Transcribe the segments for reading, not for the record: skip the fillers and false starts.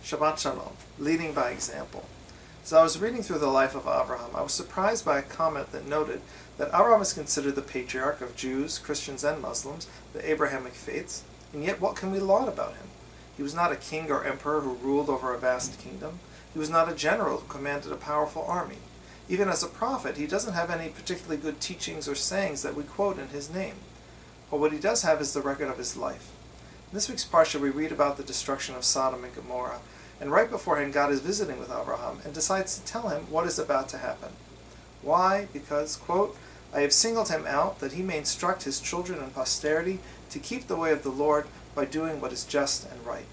Shabbat Shalom, leading by example. As I was reading through the life of Abraham, I was surprised by a comment that noted that Abraham is considered the patriarch of Jews, Christians, and Muslims, the Abrahamic faiths, and yet what can we laud about him? He was not a king or emperor who ruled over a vast kingdom. He was not a general who commanded a powerful army. Even as a prophet, he doesn't have any particularly good teachings or sayings that we quote in his name. But what he does have is the record of his life. In this week's Parshat, we read about the destruction of Sodom and Gomorrah, and right beforehand, God is visiting with Abraham and decides to tell him what is about to happen. Why? Because, quote, I have singled him out that he may instruct his children and posterity to keep the way of the Lord by doing what is just and right.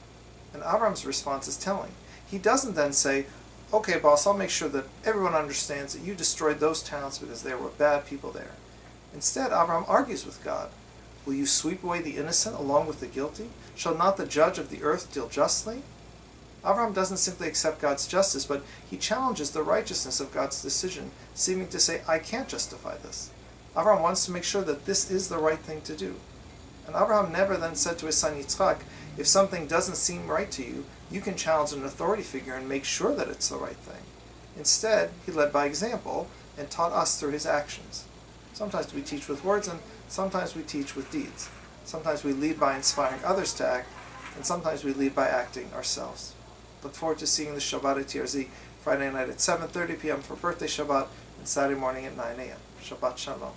And Abraham's response is telling. He doesn't then say, okay, boss, I'll make sure that everyone understands that you destroyed those towns because there were bad people there. Instead, Abraham argues with God. Will you sweep away the innocent along with the guilty? Shall not the judge of the earth deal justly? Abraham doesn't simply accept God's justice, but he challenges the righteousness of God's decision, seeming to say, I can't justify this. Abraham wants to make sure that this is the right thing to do. And Abraham never then said to his son Yitzchak, if something doesn't seem right to you, you can challenge an authority figure and make sure that it's the right thing. Instead, he led by example and taught us through his actions. Sometimes we teach with words and sometimes we teach with deeds. Sometimes we lead by inspiring others to act, and sometimes we lead by acting ourselves. Look forward to seeing the Shabbat at TRZ Friday night at 7:30 p.m. for birthday Shabbat and Saturday morning at 9 a.m. Shabbat Shalom.